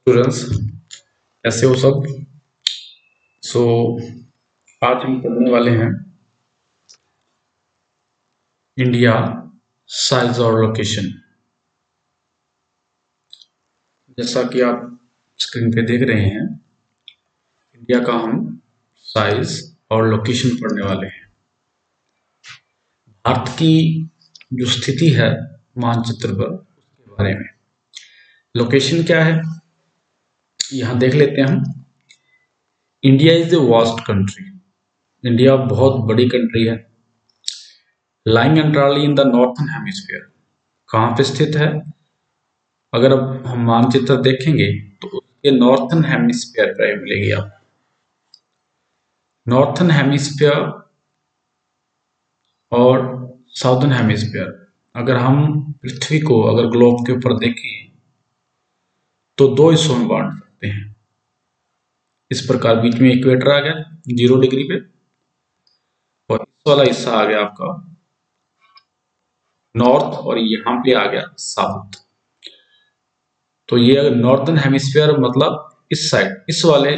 Students, कैसे हो सब। सो आज हम पढ़ने वाले हैं इंडिया साइज और लोकेशन। जैसा कि आप स्क्रीन पे देख रहे हैं, इंडिया का हम साइज और लोकेशन पढ़ने वाले हैं। भारत की जो स्थिति है मानचित्र पर, उसके बारे में। लोकेशन क्या है यहाँ देख लेते हैं हम। India is a vast country. India बहुत बड़ी कंट्री है। Lying entirely in the northern hemisphere. कहाँ पे स्थित है? अगर अब हम मानचित्र देखेंगे तो उसके नॉर्थन हेमिस्फीयर पर मिलेगी आप। नॉर्थन हेमिस्फीयर और साउदर्न हेमिस्फीयर। अगर हम पृथ्वी को अगर ग्लोब के ऊपर देखें तो दो हिस्सों में बांट सकते हैं। इस प्रकार बीच में इक्वेटर आ गया 0 डिग्री पे, और इस वाला हिस्सा आ गया आपका नॉर्थ, और यहाँ पे आ गया साउथ। तो ये अगर नॉर्दर्न हेमिस्फीयर मतलब इस साइड, इस वाले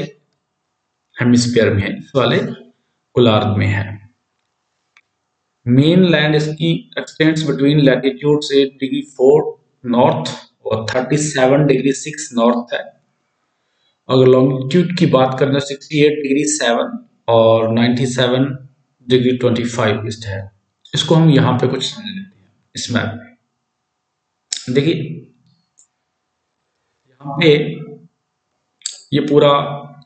हेमिस्फीयर में है, इस वाले गोलार्ध में है। मेन लैंड इसकी x tends between latitude 8 degree 4 north और 37 डिग्री 6 नॉर्थ है। अगर लॉन्गिट्यूड की बात करें तो 68 डिग्री 7 और 97 डिग्री 25 ईस्ट है। इसको हम यहाँ पे कुछ समझ लेते हैं इस मैप में। देखिए यहाँ पे ये पूरा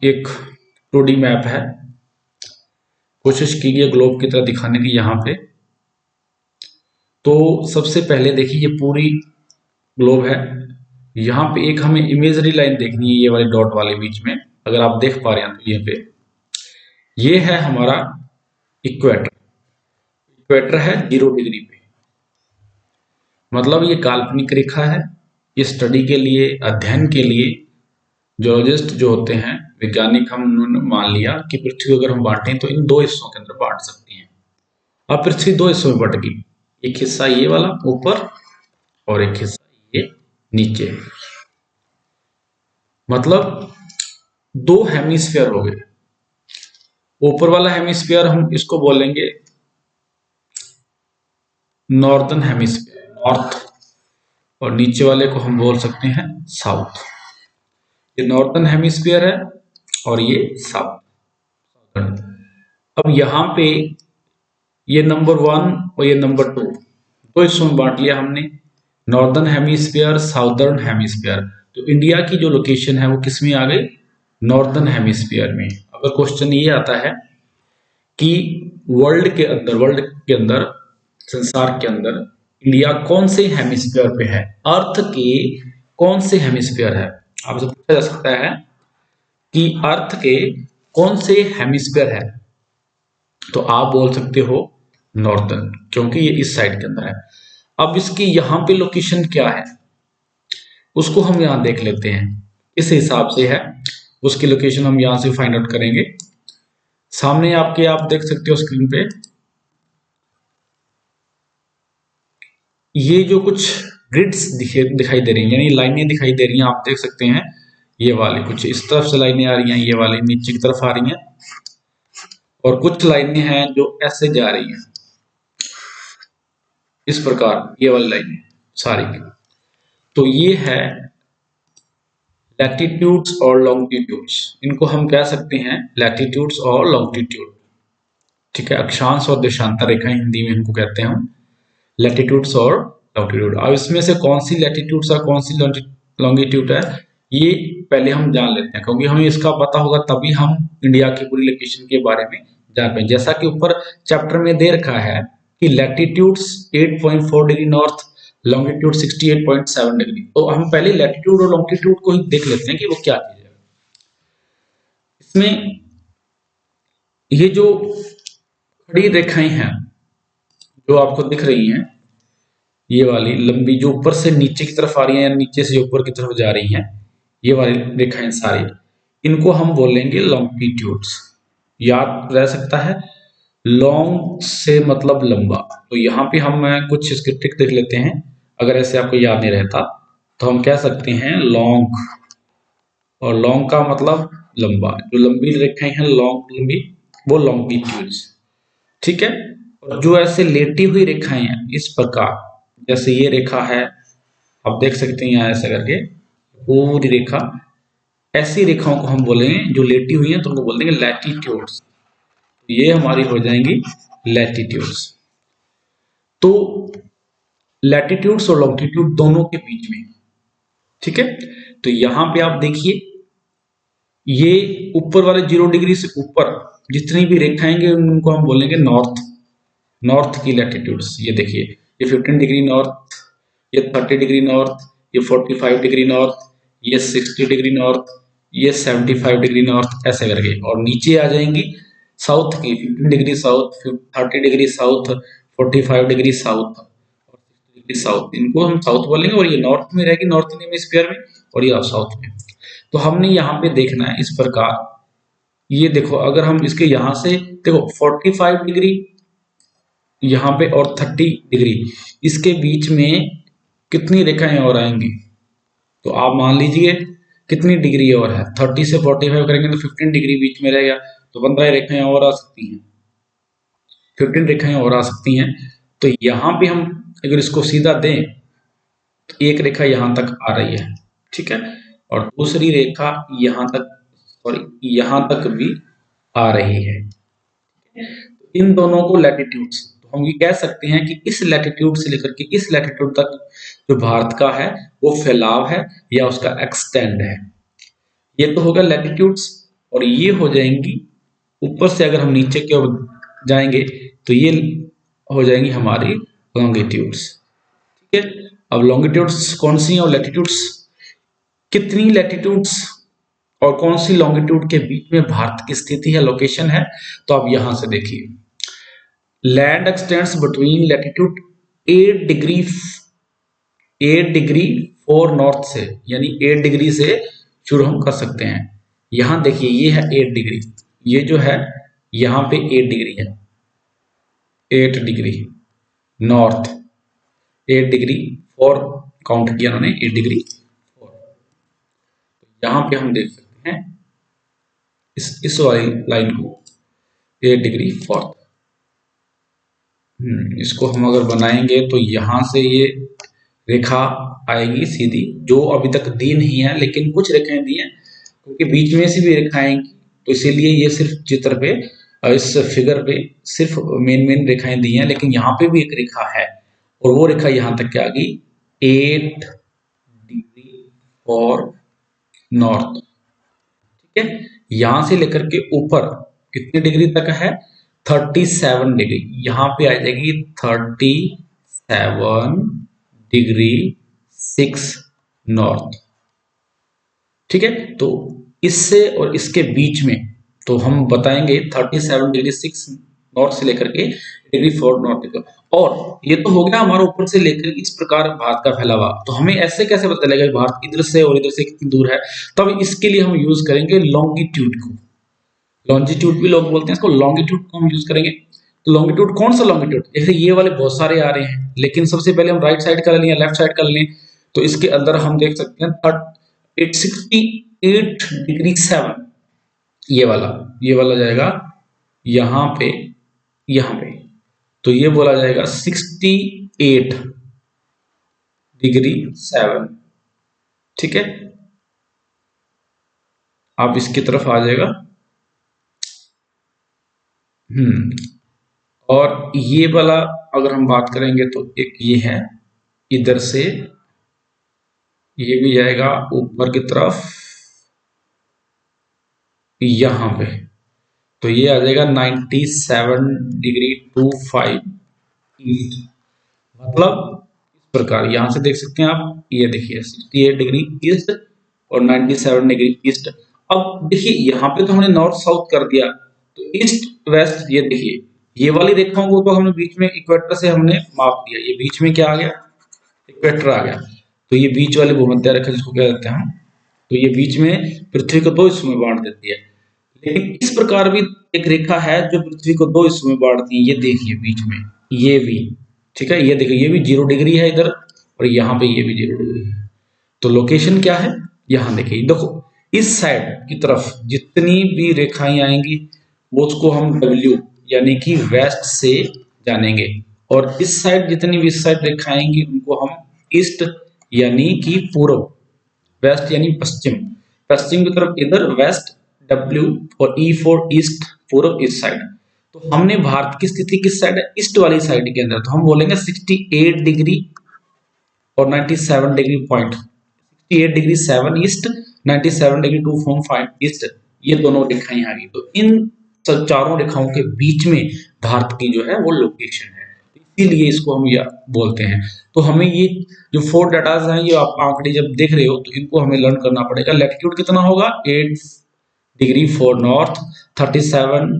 एक 2D मैप है। कोशिश की गई ग्लोब की तरह दिखाने की यहाँ पे। तो सबसे पहले देखिए ये पूरी ग्लोब है। यहाँ पे एक हमें इमेजरी लाइन देखनी है, ये वाले डॉट वाले बीच में। अगर आप देख पा रहे हैं तो ये पे ये है हमारा इक्वेटर। इक्वेटर है 0 डिग्री पे, मतलब ये काल्पनिक रेखा है। ये स्टडी के लिए, अध्ययन के लिए जियोलॉजिस्ट जो होते हैं, वैज्ञानिक, हम उन्होंने मान लिया कि पृथ्वी अगर हम बांटें तो इन दो हिस्सों के अंदर बांट सकते हैं। अब पृथ्वी दो हिस्सों में बट गई, एक हिस्सा ये वाला ऊपर और एक हिस्सा ये नीचे। मतलब दो हेमिस्फीयर हो गए। ऊपर वाला हेमिस्फीयर हम इसको बोलेंगे नॉर्दर्न हेमिस्फीयर, नॉर्थ, और नीचे वाले को हम बोल सकते हैं साउथ। ये नॉर्दर्न हेमिस्फीयर है और ये साउथ। अब यहाँ पे ये नंबर 1 और ये नंबर 2 दो हिस्सों में बांट लिया हमने, नॉर्दर्न हेमिस्फीयर, साउदर्न हेमिस्फीयर। तो इंडिया की जो लोकेशन है वो किस में आ गई? नॉर्दर्न हेमिस्फीयर में। अगर क्वेश्चन ये आता है कि वर्ल्ड के अंदर, संसार के अंदर इंडिया कौन से हेमिस्फीयर पे है, अर्थ के कौन से हेमिस्फीयर है, आपसे पूछा जा सकता है कि अर्थ के कौन से हेमिस्फीयर है, तो आप बोल सकते हो नॉर्दर्न, क्योंकि ये इस साइड के अंदर है। अब इसकी यहाँ पे लोकेशन क्या है उसको हम यहाँ देख लेते हैं। इस हिसाब से है उसकी लोकेशन, हम यहाँ से फाइंड आउट करेंगे। सामने आपके आप देख सकते हो स्क्रीन पे ये जो कुछ ग्रिड्स दिखाई दे रही हैं, यानी लाइनें दिखाई दे रही हैं, आप देख सकते हैं। ये वाली कुछ इस तरफ से लाइनें आ रही हैं, ये वाली नीचे की तरफ आ रही हैं, और कुछ लाइनें हैं जो ऐसे जा रही हैं इस प्रकार, ये वाली लाइनें सारी की। तो ये है लैटिट्यूड्स और लॉन्गिट्यूड्स। इनको हम कह सकते हैं लैटिट्यूड्स और लॉन्गिट्यूड, ठीक है। अक्षांश और देशांतर रेखाएं हिंदी में इनको कहते हैं हम लैटिट्यूड्स और लॉन्गिट्यूड। अब इसमें से कौन सी लैटिट्यूड्स और कौन सी लॉन्गिट्यूड है ये पहले हम जान लेते हैं, क्योंकि हमें इसका पता होगा तभी हम इंडिया की पूरी लोकेशन के बारे में जान पाएंगे। जैसा कि ऊपर चैप्टर में दे रखा है कि latitudes 8.4 degree north, longitude 68.7 degree. तो हम पहले लैटिट्यूड और लॉन्गिट्यूड को ही देख लेते हैं कि वो क्या चीज है। इसमें ये जो खड़ी रेखाएं हैं जो आपको दिख रही हैं, ये वाली लंबी जो ऊपर से नीचे की तरफ आ रही हैं या नीचे से ऊपर की तरफ जा रही हैं, ये वाली रेखाएं सारी, इनको हम बोलेंगे लॉन्गिट्यूड्स। याद रह सकता है, लॉन्ग से मतलब लंबा। तो यहाँ पे हम कुछ इसके ट्रिक देख लेते हैं। अगर ऐसे आपको याद नहीं रहता तो हम कह सकते हैं लॉन्ग और लॉन्ग का मतलब लंबा, जो लंबी रेखाएं हैं लॉन्ग लंबी वो लॉन्गिट्यूड्स, ठीक है। और जो ऐसे लेटी हुई रेखाएं हैं इस प्रकार, जैसे ये रेखा है, आप देख सकते हैं यहाँ ऐसा करके पूरी रेखा, ऐसी रेखाओं को हम बोलेंगे जो लेटी हुई हैं तो उनको बोल देंगे लैटिट्यूड्स। ये हमारी हो जाएंगी लैटिट्यूड्स। तो लैटिट्यूड्स और लॉन्गिट्यूड दोनों के बीच में, ठीक है। तो यहां पे आप देखिए ये ऊपर वाले 0 डिग्री से ऊपर जितनी भी रेखाएंगे उनको हम बोलेंगे नॉर्थ, नॉर्थ की लैटिट्यूड्स। ये देखिए ये 15 डिग्री नॉर्थ, ये 30 डिग्री नॉर्थ, ये 45 डिग्री नॉर्थ, ये 60 डिग्री नॉर्थ, ये 75 डिग्री नॉर्थ, ऐसे करके। और नीचे आ जाएंगी साउथ की 15 degree south, 30 degree south, 45 degree south और 60 डिग्री साउथ, इनको हम साउथ बोलेंगे। और ये नॉर्थ में रहेगी, नॉर्थ हेमिस्फीयर में, और ये साउथ में। तो हमने यहाँ पे देखना है इस प्रकार, ये देखो अगर हम इसके यहां से देखो 45 डिग्री यहाँ पे और 30 डिग्री, इसके बीच में कितनी रेखाएं और आएंगी, तो आप मान लीजिए कितनी डिग्री और है, 30 से 45 करेंगे तो 15 डिग्री बीच में रहेगा, तो 15 रेखाएं और आ सकती हैं, 15 रेखाएं और आ सकती हैं। तो यहाँ पे हम अगर इसको सीधा दें तो एक रेखा यहाँ तक आ रही है, ठीक है, और दूसरी रेखा यहाँ तक, सॉरी यहाँ तक भी आ रही है। इन दोनों को लैटिट्यूड्स, तो हम ये कह सकते हैं कि इस लैटिट्यूड से लेकर के इस लैटिट्यूड तक जो भारत का है वो फैलाव है या उसका एक्सटेंड है। ये तो होगा लैटिट्यूड्स। और ये हो जाएंगी ऊपर से, अगर हम नीचे की ओर जाएंगे तो ये हो जाएंगी हमारी लॉन्गिट्यूड्स, ठीक है। अब लॉन्गिट्यूड्स कौन सी हैं और लैटिट्यूड्स, कितनी लैटिट्यूड्स और कौन सी लॉन्गिट्यूड के बीच में भारत की स्थिति है, लोकेशन है, तो आप यहां से देखिए land x tends between latitude 8 degree 8 degree 4 north से, यानी 8 डिग्री से शुरू हम कर सकते हैं। यहां देखिए ये है 8 डिग्री, ये जो है यहां पे 8 डिग्री है, 8 डिग्री नॉर्थ, 8 डिग्री 4 काउंट किया उन्होंने, 8 डिग्री 4। यहां पे हम देख सकते हैं इस वाली लाइन को 8 डिग्री 4। इसको हम अगर बनाएंगे तो यहां से ये रेखा आएगी सीधी, जो अभी तक दी नहीं है लेकिन कुछ रेखाएं दी हैं, क्योंकि बीच में से भी रेखाएं आएंगी, तो इसीलिए ये सिर्फ चित्र पे, इस फिगर पे सिर्फ मेन रेखाएं दी हैं, लेकिन यहाँ पे भी एक रेखा है और वो रेखा यहाँ तक क्या आ गई 8 डिग्री और नॉर्थ, ठीक है। यहां से लेकर के ऊपर कितने डिग्री तक है 37 डिग्री, यहाँ पे आ जाएगी 37 डिग्री 6 नॉर्थ, ठीक है। तो इससे और इसके बीच में तो हम बताएंगे 37 डिग्री 6 नॉर्थ से लेकर के डिग्री 4 नॉर्थ तक। और ये तो हो गया हमारा ऊपर से लेकर इस प्रकार भारत का फैलावा। तो हमें ऐसे कैसे पता चलेगा भारत इधर से और इधर से कितनी दूर है, तो अब इसके लिए हम यूज करेंगे लॉन्गिट्यूड को। लॉन्जिट्यूड भी लोग बोलते हैं इसको, लॉन्गिट्यूड को हम यूज करेंगे। तो लॉन्गिट्यूड कौन सा लॉन्गिट्यूड, जैसे ये वाले बहुत सारे आ रहे हैं, लेकिन सबसे पहले हम राइट साइड का लें या लेफ्ट साइड का लें, तो इसके अंदर हम देख सकते हैं 868 डिग्री 7, ये वाला जाएगा यहाँ पे, यहाँ पे, तो ये बोला जाएगा 68 डिग्री 7, ठीक है। आप इसकी तरफ आ जाएगा। और ये वाला अगर हम बात करेंगे तो एक ये है, इधर से ये भी जाएगा ऊपर की तरफ यहां पे, तो ये आ जाएगा 97 डिग्री 25 ईस्ट, मतलब इस प्रकार यहां से देख सकते हैं आप, ये देखिए 68 डिग्री ईस्ट और 97 डिग्री ईस्ट। अब देखिए यहाँ पे तो हमने नॉर्थ साउथ कर दिया, तो ईस्ट वेस्ट, ये देखिए ये वाली रेखाओं को तो हमने बीच में इक्वेटर से हमने माप दिया, ये बीच में क्या आ गया इक्वेटर आ गया, तो ये बीच वाली भूमध्य रेखा जिसको क्या कहते हैं हम, तो ये बीच में पृथ्वी को 2 हिस्सों में बांट देती है। लेकिन इस प्रकार भी एक रेखा है जो पृथ्वी को 2 हिस्सों में बांटती है, ये देखिए बीच में ये भी, ठीक है, ये देखिए ये भी 0 डिग्री है इधर और यहाँ पे ये भी 0 डिग्री है। तो लोकेशन क्या है, यहाँ देखिए, देखो इस साइड की तरफ जितनी भी रेखाएं आएंगी वो उसको हम डब्ल्यू यानी कि वेस्ट से जानेंगे, और इस साइड जितनी भी इस साइड रेखाएं आएंगी उनको हम ईस्ट यानी कि पूर्व, वेस्ट यानी पश्चिम, पश्चिम की तरफ इधर वेस्ट डब्ल्यू, और ई फॉर ईस्ट पूर्व इस साइड। तो हमने भारत की स्थिति किस साइड है, ईस्ट वाली साइड के अंदर, तो हम बोलेंगे 68 डिग्री और 97 degree point, 68 degree 7 east, 97 degree 2.5 east, ये दोनों रेखाएं आ गई। तो इन चारों रेखाओं के बीच में भारत की जो है वो लोकेशन है, इसीलिए इसको हम या बोलते हैं। तो हमें ये जो 4 डाटाज हैं, ये आप आंकड़े जब देख रहे हो तो इनको हमें लर्न करना पड़ेगा। लैटिट्यूड कितना होगा 8 डिग्री 4 नॉर्थ, 37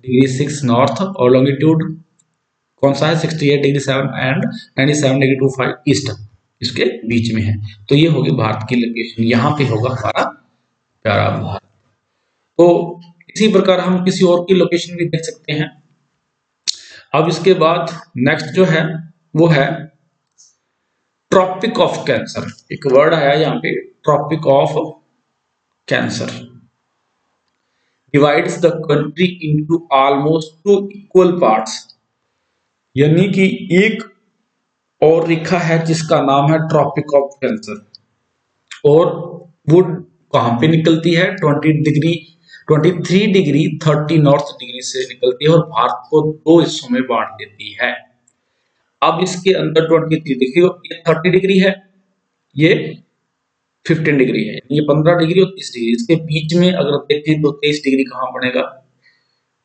डिग्री 6 नॉर्थ, और लॉन्गिट्यूड कौन सा है 68 डिग्री 7 एंड 97 डिग्री 25 ईस्ट, इसके बीच में है। तो ये होगी भारत की लोकेशन, यहाँ पे होगा हमारा प्यारा भारत। तो इसी प्रकार हम किसी और की लोकेशन भी देख सकते हैं। अब इसके बाद नेक्स्ट जो है वो है ट्रॉपिक ऑफ कैंसर। एक वर्ड आया यहाँ पे, tropic of cancer divides the country into almost 2 equal parts, यानी कि एक और रेखा है जिसका नाम है ट्रॉपिक ऑफ कैंसर, और वो कहां पे निकलती है 20 डिग्री 23 डिग्री 30 नॉर्थ डिग्री से निकलती है, और भारत को 2 हिस्सों में बांट देती है। अब इसके अंदर 23 देखिए, ये 30 डिग्री है, ये 15 डिग्री है, ये 15 डिग्री और 30 डिग्री, इसके बीच में अगर देखें तो 23 डिग्री कहां बनेगा,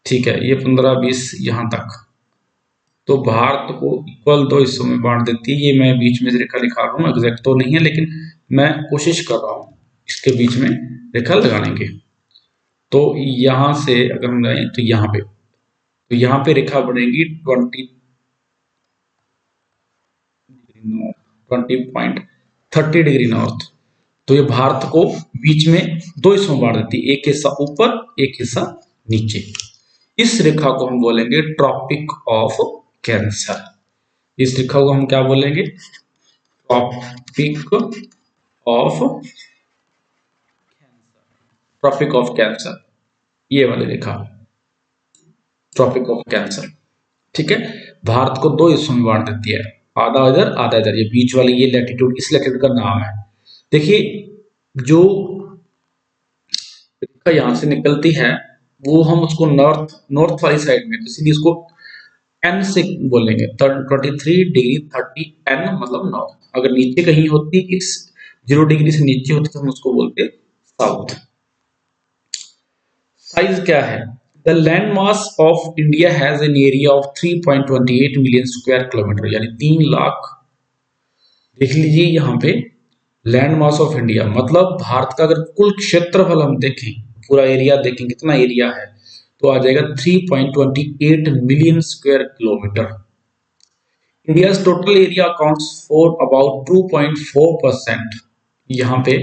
ठीक है, ये 15-20 यहां तक। तो भारत को इक्वल 2 हिस्सों में बांट देती है। ये मैं बीच में रेखा लिखा रहा हूँ, एग्जैक्ट तो नहीं है लेकिन मैं कोशिश कर रहा हूँ इसके बीच में रेखा लगाने की। तो यहां से अगर हम जाएं तो यहाँ पे रेखा बनेगी 20.30 डिग्री नॉर्थ। तो ये भारत को बीच में 2 हिस्सों में बांट देती है, एक हिस्सा ऊपर एक हिस्सा नीचे। इस रेखा को हम बोलेंगे ट्रॉपिक ऑफ कैंसर। इस रेखा को हम क्या बोलेंगे, ट्रॉपिक ऑफ कैंसर, ये वाली रेखा ट्रॉपिक ऑफ कैंसर। ठीक है, भारत को 2 हिस्सों में बांट देती है, आधा इधर आधा इधर। ये बीच वाली ये लैटिट्यूड, इस लैटिट्यूड का नाम है। देखिए जो रेखा यहां से निकलती है वो हम उसको नॉर्थ वाली साइड में, तो इसीलिए इसको एन से बोलेंगे, 23 डिग्री 30 एन मतलब नॉर्थ। अगर नीचे कहीं होती, इस 0 डिग्री से नीचे होती, तो हम उसको बोलते साउथ। साइज क्या है, the land mass of India has an area of 3.28 million square kilometre, यानी 3 लाख। देख लीजिए यहाँ पे लैंड मास ऑफ इंडिया मतलब भारत का अगर कुल क्षेत्रफल हम देखें, पूरा एरिया देखें कितना एरिया है, तो आ जाएगा 3.28 million square kilometre. India total area accounts for about 2.4%। यहां पे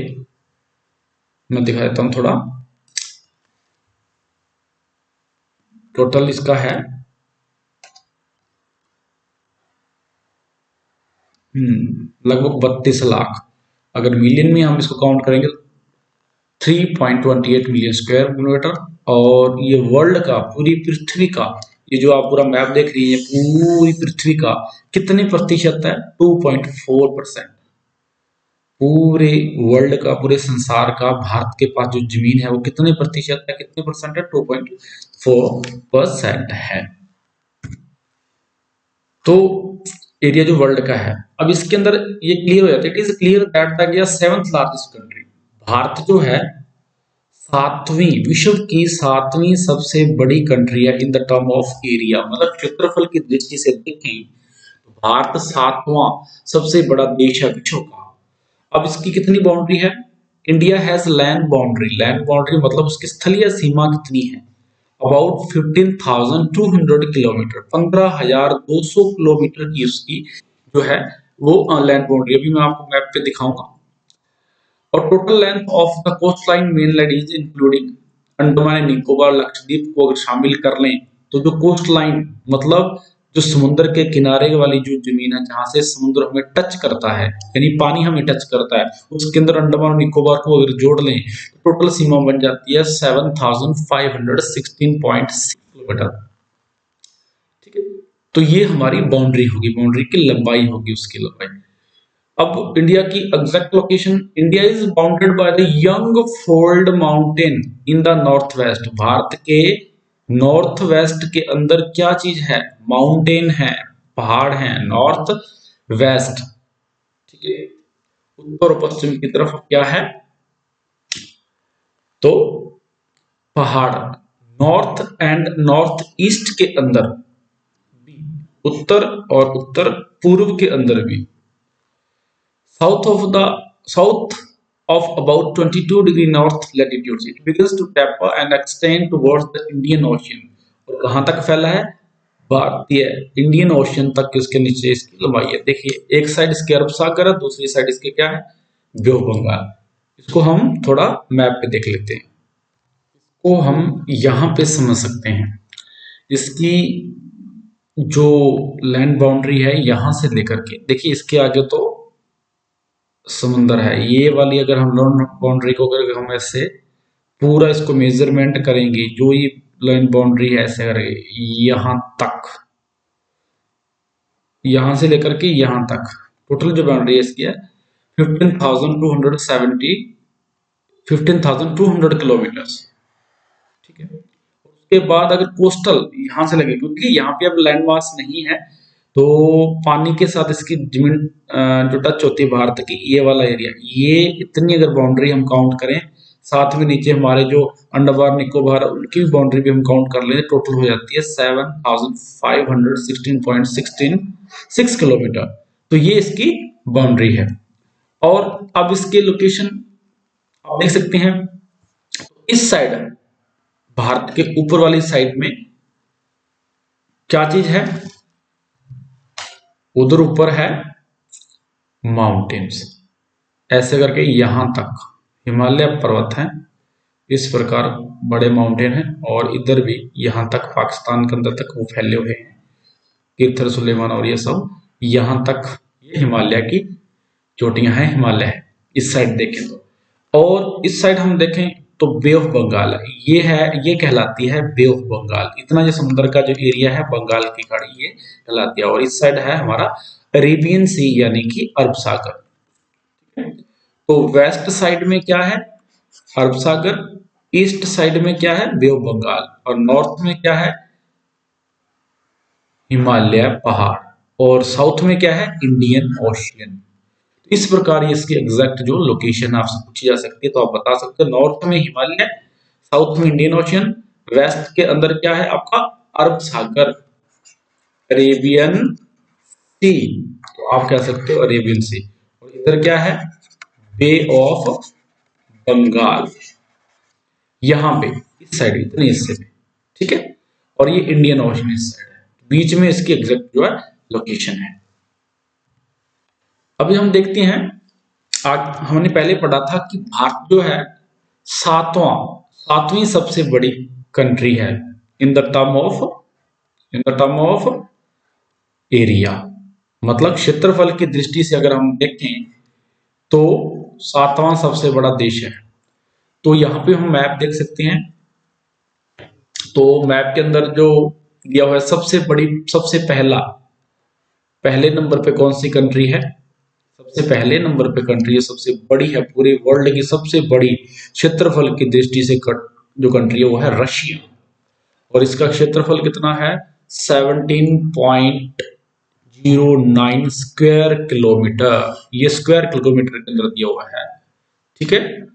मैं दिखा देता हूं थोड़ा, टोटल इसका है लगभग 32 लाख। अगर मिलियन में हम इसको काउंट करेंगे 3.28 मिलियन स्क्वायर किलोमीटर। और ये वर्ल्ड का, पूरी पृथ्वी का, ये जो आप पूरा मैप देख रही है, पूरी पृथ्वी का कितने प्रतिशत है, 2.4%। पूरे वर्ल्ड का, पूरे संसार का भारत के पास जो जमीन है वो कितने प्रतिशत है, कितने परसेंट है, 2.4% है। तो एरिया जो वर्ल्ड का है, अब इसके अंदर ये क्लियर हो जाता है, it is clear that the India 7th largest country, Bharat जो है 7वीं, विश्व की 7वीं सबसे बड़ी कंट्री है in the term of area, मतलब क्षेत्रफल की दृष्टि से देखें तो भारत 7वां सबसे बड़ा देश है विश्व का। अब इसकी कितनी बाउंड्री है, India has land boundary, land boundary मतलब उसकी स्थलीय सीमा कितनी है, अबाउट 15,200 किलोमीटर, 15,200 किलोमीटर की उसकी जो है वो लैंड बाउंड्री। अभी मैं आपको मैप पे दिखाऊंगा। और total length of the coast line main line is including Andaman and Nicobar Lakshadweep को अगर शामिल कर लें तो जो कोस्ट लाइन मतलब जो समुद्र के किनारे वाली जो जमीन है जहां से समुद्र हमें टच करता है, यानी पानी हमें टच करता है, उसके अंदर अंडमान और निकोबार को अगर जोड़ लें तो टोटल सीमा बन जाती है 7516.6 किलोमीटर। ठीक है, तो ये हमारी बाउंड्री होगी, बाउंड्री की लंबाई होगी, उसकी लंबाई। अब इंडिया की exact location, India is bounded by the young fold mountain in the north west. Bharat के नॉर्थ वेस्ट के अंदर क्या चीज है? माउंटेन है, पहाड़ है, नॉर्थ वेस्ट। ठीक है, उत्तर और पश्चिम की तरफ क्या है? तो पहाड़। नॉर्थ एंड नॉर्थ ईस्ट के अंदर भी, उत्तर और उत्तर पूर्व के अंदर भी, south of about 22 degree north latitude it begins to taper and extend towards the Indian Ocean। और कहां तक फैला है? भारतीय इंडियन ओशियन तक इसके नीचे इसकी लंबाई है। देखिए एक साइड इसके अरब सागर है, दूसरी साइड इसके क्या है? बे ऑफ बंगाल। इसको हम थोड़ा मैप पे देख लेते हैं, इसको हम यहाँ पे समझ सकते हैं। इसकी जो लैंड बाउंड्री है यहां से लेकर के, देखिए इसके आगे तो समुंदर है, ये वाली अगर हम लैंड बाउंड्री को अगर हम ऐसे पूरा इसको मेजरमेंट करेंगे, जो ये लैंड बाउंड्री है ऐसे करेंगे यहां तक, यहां से लेकर के यहां तक टोटल जो बाउंड्री है इसकी है 15,200 किलोमीटर। ठीक है, उसके बाद अगर कोस्टल यहां से लगे, क्योंकि यहाँ पे अब लैंड मास नहीं है तो पानी के साथ इसकी जमीन जो टच होती है भारत की, ये वाला एरिया, ये इतनी अगर बाउंड्री हम काउंट करें, साथ में नीचे हमारे जो अंडमान निकोबार उनकी भी बाउंड्री भी हम काउंट कर लें, टोटल हो जाती है 7516.166 किलोमीटर। तो ये इसकी बाउंड्री है। और अब इसके लोकेशन आप देख सकते हैं, इस साइड भारत के ऊपर वाली साइड में क्या चीज है? उधर ऊपर है माउंटेन्स, ऐसे करके यहां तक हिमालय पर्वत हैं, इस प्रकार बड़े माउंटेन हैं, और इधर भी यहां तक पाकिस्तान के अंदर तक वो फैले हुए हैं, किरथर सुलेमान और ये सब यहां तक, ये हिमालय की चोटियां हैं, हिमालय है इस साइड देखें तो। और इस साइड हम देखें तो बे ऑफ बंगाल ये है, ये कहलाती है बे ऑफ बंगाल। इतना जो समुद्र का जो एरिया है बंगाल की खाड़ी ये कहलाती है। और इस साइड है हमारा अरेबियन सी यानी कि अरब सागर। तो वेस्ट साइड में क्या है? अरब सागर। ईस्ट साइड में क्या है? बे ऑफ बंगाल। और नॉर्थ में क्या है? हिमालय पहाड़। और साउथ में क्या है? Indian ocean. इस प्रकार ये इसकी एग्जैक्ट जो लोकेशन आपसे पूछी जा सकती है तो आप बता सकते हो, नॉर्थ में हिमालय, साउथ में इंडियन ओशियन, वेस्ट के अंदर क्या है आपका? अरब सागर, अरेबियन सी, तो आप कह सकते हो अरेबियन सी। और इधर क्या है? बे ऑफ बंगाल, यहां पे इस साइड इतने हिस्से में। ठीक है, और ये इंडियन ओशियन इस साइड है, बीच में इसकी एग्जैक्ट जो है लोकेशन है। अभी हम देखते हैं, आज हमने पहले पढ़ा था कि भारत जो है सातवीं सबसे बड़ी कंट्री है in the term of area, मतलब क्षेत्रफल की दृष्टि से अगर हम देखें तो सातवां सबसे बड़ा देश है। तो यहाँ पे हम मैप देख सकते हैं, तो मैप के अंदर जो दिया हुआ है सबसे पहले नंबर पे कौन सी कंट्री है? सबसे पहले नंबर पे कंट्री है, सबसे बड़ी है, पूरे वर्ल्ड की सबसे बड़ी क्षेत्रफल की दृष्टि से जो कंट्री है वो है रशिया। और इसका क्षेत्रफल कितना है? 17.09 स्क्वायर किलोमीटर, ये स्क्वायर किलोमीटर के अंदर दिया हुआ है। ठीक है,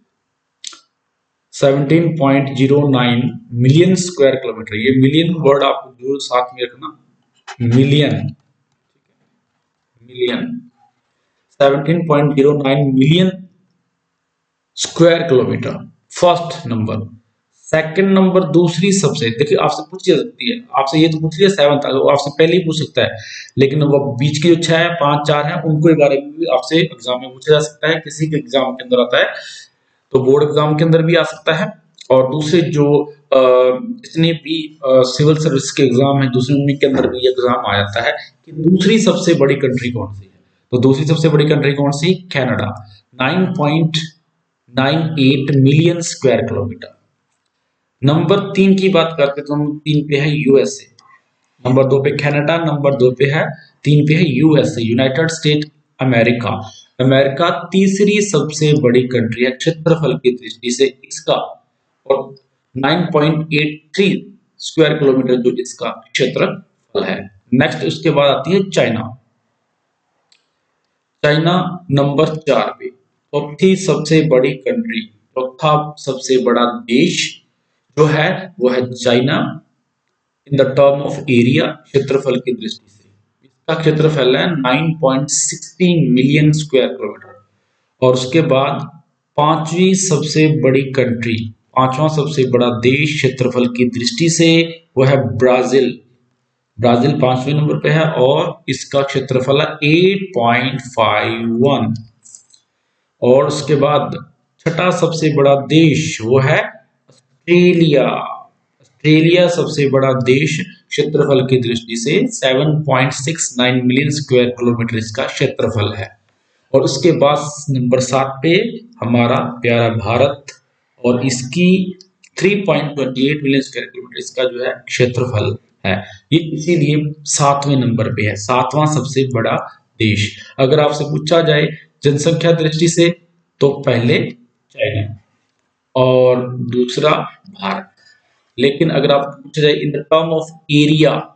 17.09 मिलियन स्क्वायर किलोमीटर, ये मिलियन वर्ड आप जरूर साथ में रखना, million 17.09 million square kilometre first number. Second number दूसरी सबसे, देखिए आपसे पूछ सकती है, आपसे ये तो पूछ लिया 7 आपसे पहले ही पूछ सकता है, लेकिन वो बीच की जो 6 है 5 4 है उनको बारे में भी आपसे एग्जाम में पूछा जा सकता है, किसी के एग्जाम के अंदर आता है तो बोर्ड एग्जाम के अंदर भी आ सकता है। और दूसरे जो जितने भी सिविल सर्विस के एग्जाम है, दूसरे उनके अंदर भी एग्जाम आ जाता है कि दूसरी सबसे बड़ी कंट्री कौन सी है। तो दूसरी सबसे बड़ी कंट्री कौन सी? Canada, 9.98 million square kilometre. Number 3 की बात करते तो हम 3 पे है यूएसए, नंबर 2 पे कनाडा, नंबर 2 पे है, 3 पे है USA, United state America. America तीसरी सबसे बड़ी कंट्री है क्षेत्रफल की दृष्टि से इसका, और 9.83 स्क्वायर किलोमीटर जो इसका क्षेत्रफल है। नेक्स्ट उसके बाद आती है चाइना। चाइना नंबर 4 पे, चौथी सबसे बड़ी कंट्री, चौथा सबसे बड़ा देश जो है वो है China in the term of area, क्षेत्रफल की दृष्टि से इसका क्षेत्रफल है 9.16 मिलियन स्क्वायर किलोमीटर। और उसके बाद पांचवी सबसे बड़ी कंट्री, पांचवा सबसे बड़ा देश क्षेत्रफल की दृष्टि से वो है ब्राजील। ब्राजील 5वें नंबर पे है और इसका क्षेत्रफल है 8.51। और उसके बाद छठा सबसे बड़ा देश वो है ऑस्ट्रेलिया। ऑस्ट्रेलिया सबसे बड़ा देश क्षेत्रफल की दृष्टि से 7.69 मिलियन स्क्वायर किलोमीटर इसका क्षेत्रफल है। और उसके बाद नंबर 7 पे हमारा प्यारा भारत, और इसकी 3.28 मिलियन स्क्वायर किलोमीटर इसका जो है क्षेत्रफल है। ये इसीलिए 7वें नंबर पे है, 7वां सबसे बड़ा देश। अगर आपसे पूछा जाए जनसंख्या दृष्टि से तो पहले चाइना और दूसरा भारत। लेकिन अगर आप पूछा जाए in the term of area,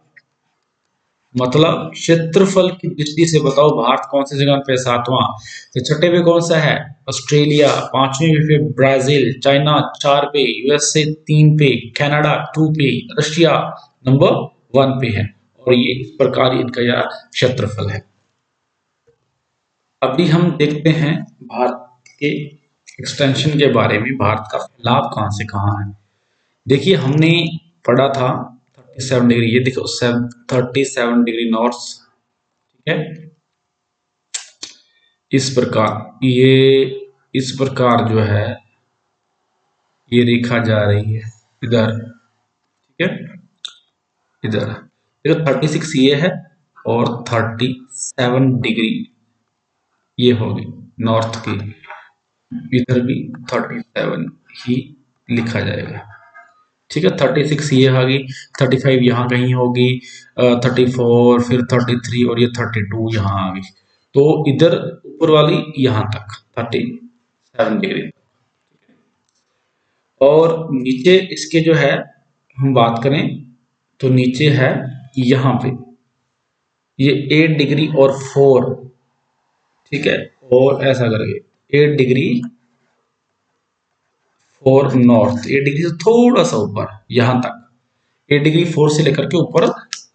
मतलब क्षेत्रफल की दृष्टि से बताओ भारत कौन सी जगह पे? 7वां। तो छठे पे कौन सा है? ऑस्ट्रेलिया, 5वें पे ब्राजील, चाइना 4 पे, यूएसए 3 पे, कनाडा 2 पे, रशिया नंबर 1 पे है। और ये इस प्रकार इनका यह क्षेत्रफल है। अभी हम देखते हैं भारत के एक्सटेंशन के बारे में, भारत का फैलाव कहां से कहां है। देखिए हमने पढ़ा था 37 डिग्री, ये देखो 37 डिग्री नॉर्थ, ठीक है, इस प्रकार ये इस प्रकार जो है ये रेखा जा रही है इधर, ठीक है, इधर देखो 36 ये है और 37 डिग्री ये होगी नॉर्थ की, इधर भी 37 ही लिखा जाएगा, ठीक है। 36 ये आ गई, 35 यहाँ कहीं होगी, 34, फिर 33 और ये 32 यहाँ आ गई। तो इधर ऊपर वाली यहाँ तक 37 डिग्री, और नीचे इसके जो है हम बात करें तो नीचे है यहाँ पे ये 8 डिग्री और 4, ठीक है, और ऐसा करके 8 डिग्री 4 नॉर्थ, 8 डिग्री से थोड़ा सा ऊपर यहाँ तक, 8 डिग्री 4 से लेकर के ऊपर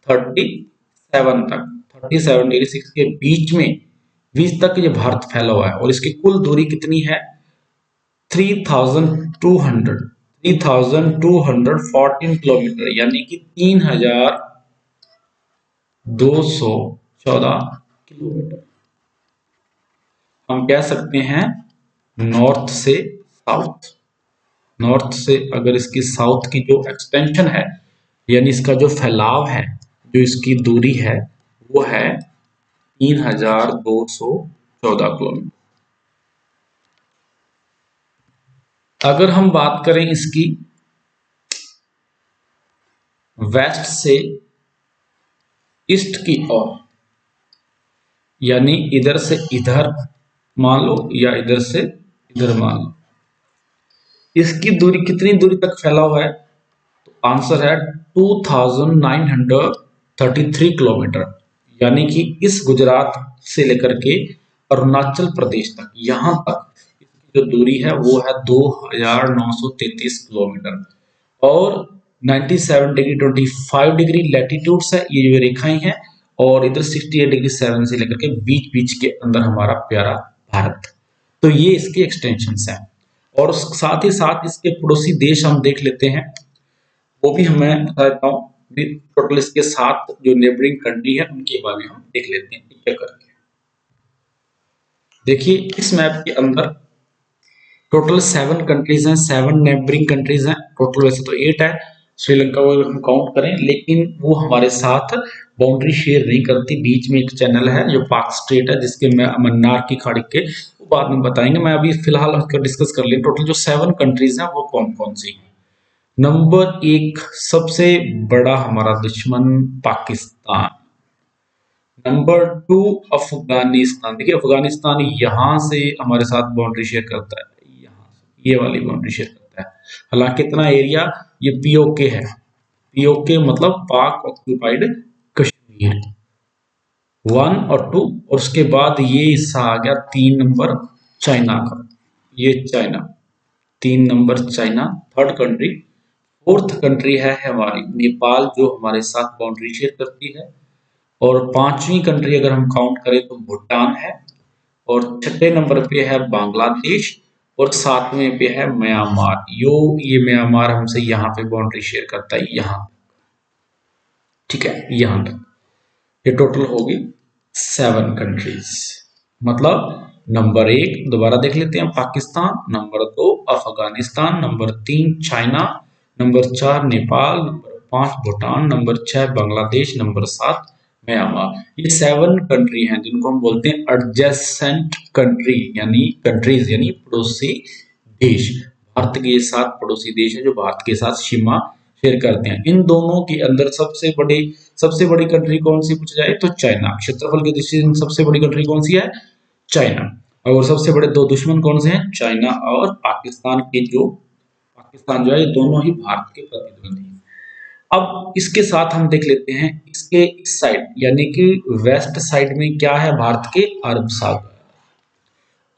37 तक, 37 डिग्री 6 के बीच तक ये भारत फैला हुआ है। और इसकी कुल दूरी कितनी है? 3214 किलोमीटर, यानी कि 3214 किलोमीटर। हम कह सकते हैं नॉर्थ से साउथ, नॉर्थ से अगर इसकी साउथ की जो एक्सटेंशन है, यानी इसका जो फैलाव है, जो इसकी दूरी है वो है 3214 किलोमीटर। अगर हम बात करें इसकी वेस्ट से ईस्ट की ओर, यानी इधर से इधर मान लो या इधर से इधर मान लो, इसकी दूरी कितनी दूरी तक फैला हुआ है? तो आंसर है 2933 किलोमीटर, यानी कि इस गुजरात से लेकर के अरुणाचल प्रदेश तक, यहां तक इसकी जो दूरी है वो है 2933 किलोमीटर। और 97 डिग्री 25 डिग्री लैटिट्यूड है ये जो रेखाएं हैं, और इधर 68 डिग्री 7 से लेकर के बीच बीच के अंदर हमारा प्यारा भारत। तो ये इसके एक्सटेंशन हैं। और साथ ही साथ इसके पड़ोसी देश हम देख लेते हैं, वो भी हमें बता देता हूँ। टोटल इसके 7 जो नेबरिंग कंट्री है उनके बारे में हम देख लेते हैं क्या करके। देखिए इस मैप के अंदर टोटल 7 कंट्रीज हैं, 7 नेबरिंग कंट्रीज हैं। टोटल वैसे तो 8 है श्रीलंका को अगर हम काउंट करें, लेकिन वो हमारे साथ बाउंड्री शेयर नहीं करती। बीच में एक चैनल है जो पाक स्ट्रेट है, जिसके मन्नार की खाड़ी के बाद में बताएंगे। मैं अभी फिलहाल उसका डिस्कस कर लिया। टोटल जो 7 कंट्रीज हैं वो कौन कौन सी हैं। नंबर 1 सबसे बड़ा हमारा दुश्मन पाकिस्तान। नंबर 2 अफगानिस्तान। देखिए अफगानिस्तान यहाँ से हमारे साथ बाउंड्री शेयर करता है, यहाँ से ये वाली बाउंड्री शेयर करता है। हालांकि कितना एरिया, ये पीओके है, पीओके मतलब पाक ऑक्युपाइड कश्मीर। 1 और 2, और उसके बाद ये हिस्सा आ गया 3 नंबर चाइना का, ये China 3 number China. Third country, fourth country है हमारी नेपाल, जो हमारे साथ बाउंड्री शेयर करती है। और 5वीं कंट्री अगर हम काउंट करें तो भूटान है। और 6ठे नंबर पे है बांग्लादेश। और 7वें पे है म्यांमार। ये म्यांमार हमसे यहाँ पे बाउंड्री शेयर करता है, यहाँ, ठीक है, यहाँ तक। ये टोटल होगी 7 कंट्रीज। मतलब नंबर 1 दोबारा देख लेते हैं Pakistan, number 2 Afghanistan, number 3 China, number 4 Nepal, number 5 Bhutan, number 6 Bangladesh, number 7 Myanmar. ये 7 कंट्री हैं जिनको हम बोलते हैं एडजेसेंट कंट्री, यानी कंट्रीज यानी पड़ोसी देश। भारत के साथ पड़ोसी देश है जो भारत के साथ सीमा शेयर करते हैं। इन दोनों के अंदर सबसे बड़ी कंट्री कौन सी पूछा जाए तो चाइना। क्षेत्रफल की दृष्टि से सबसे बड़ी कंट्री कौन सी है, चाइना। और सबसे बड़े 2 दुश्मन कौन से हैं, चाइना और पाकिस्तान के, जो पाकिस्तान जो है ये दोनों ही भारत के प्रतिद्वंदी हैं। अब इसके साथ हम देख लेते हैं इसके इस साइड, यानी कि वेस्ट साइड में क्या है, भारत के अरब सागर।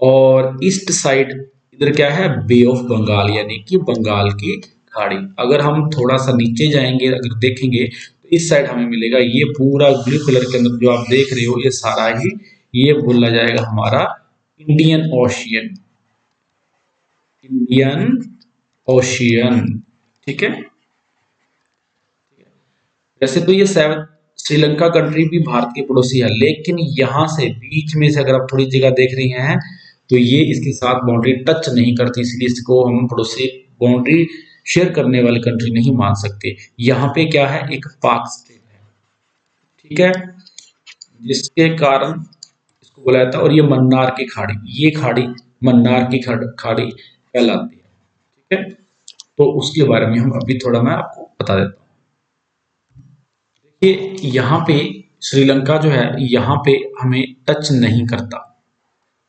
और ईस्ट साइड इधर क्या है, बे ऑफ बंगाल, यानी कि बंगाल की खाड़ी। अगर हम थोड़ा सा नीचे जाएंगे, अगर देखेंगे तो इस साइड हमें मिलेगा ये पूरा ब्लू कलर के अंदर जो आप देख रहे हो, ये सारा ही ये बोला जाएगा हमारा इंडियन ओशियन, इंडियन ओशियन, ठीक है। वैसे तो ये 7 श्रीलंका कंट्री भी भारत के पड़ोसी है, लेकिन यहां से बीच में से अगर आप थोड़ी जगह देख रही हैं तो ये इसके साथ बाउंड्री टच नहीं करती, इसलिए इसको हम पड़ोसी बाउंड्री शेयर करने वाली कंट्री नहीं मान सकते। यहाँ पे क्या है, एक पाक स्टेट है, ठीक है, जिसके कारण इसको बोला जाता है। और ये मन्नार की खाड़ी, ये खाड़ी मन्नार की खाड़ी कहलाती है, ठीक है। तो उसके बारे में हम अभी थोड़ा मैं आपको बता देता हूँ। देखिए यहाँ पे श्रीलंका जो है यहाँ पे हमें टच नहीं करता,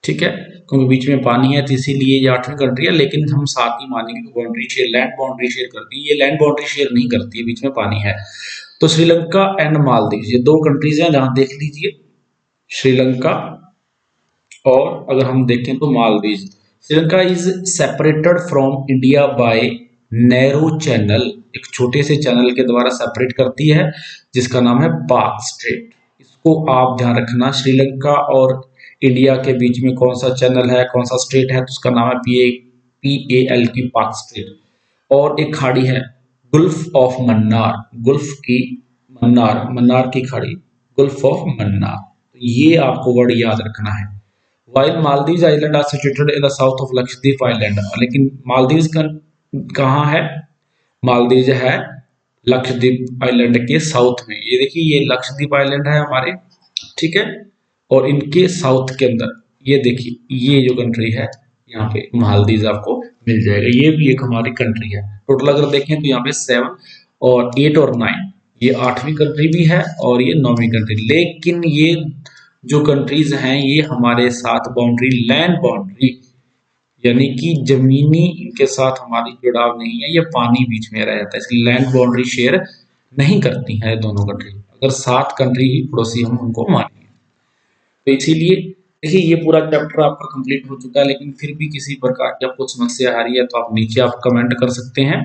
ठीक है, क्योंकि बीच में पानी है, तो इसीलिए ये 8वीं कंट्री है। लेकिन हम साथ ही मानेंगे कि boundary share, land boundary share करती है, ये लैंड बाउंड्री शेयर नहीं करती है, बीच में पानी है। तो श्रीलंका एंड मालदीव, ये 2 कंट्रीज हैं जहां देख लीजिए, श्रीलंका और अगर हम देखें तो Maldives. Sri Lanka is separated from India by narrow channel, एक छोटे से चैनल के द्वारा सेपरेट करती है, जिसका नाम है पाक स्ट्रेट। इसको आप ध्यान रखना, श्रीलंका और इंडिया के बीच में कौन सा चैनल है, कौन सा स्ट्रेट है, तो उसका नाम है PAL की पाक स्ट्रेट। और एक खाड़ी है गुल्फ ऑफ मन्नार, गुल्फ की मन्नार की खाड़ी, गुल्फ ऑफ मन्नार। तो ये आपको वर्ड याद रखना है। While Maldives island are situated in the south of Lakshadweep island, लेकिन मालदीव कहाँ है, मालदीव है लक्षद्वीप आइलैंड के साउथ में। ये देखिए ये लक्षद्वीप आइलैंड है हमारे, ठीक है, और इनके साउथ के अंदर ये देखिए ये जो कंट्री है यहाँ पे मालदीव आपको मिल जाएगा। ये भी एक हमारी कंट्री है। टोटल अगर देखें तो यहाँ पे 7 और 8 और 9, ये 8वीं कंट्री भी है और ये 9वीं कंट्री। लेकिन ये जो कंट्रीज हैं ये हमारे साथ बाउंड्री, लैंड बाउंड्री यानी कि जमीनी इनके साथ हमारी जुड़ाव नहीं है, ये पानी बीच में रह जाता है, इसलिए लैंड बाउंड्री शेयर नहीं करती है दोनों कंट्री। अगर 7 कंट्री ही पड़ोसी हम उनको मानेंगे तो इसीलिए देखिए ये पूरा चैप्टर आपका कंप्लीट हो चुका है। लेकिन फिर भी किसी प्रकार की आपको समस्या आ रही है तो आप नीचे आप कमेंट कर सकते हैं,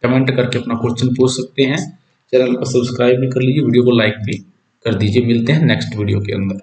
कमेंट करके अपना क्वेश्चन पूछ सकते हैं। चैनल को सब्सक्राइब भी कर लीजिए, वीडियो को लाइक भी कर दीजिए। मिलते हैं नेक्स्ट वीडियो के अंदर।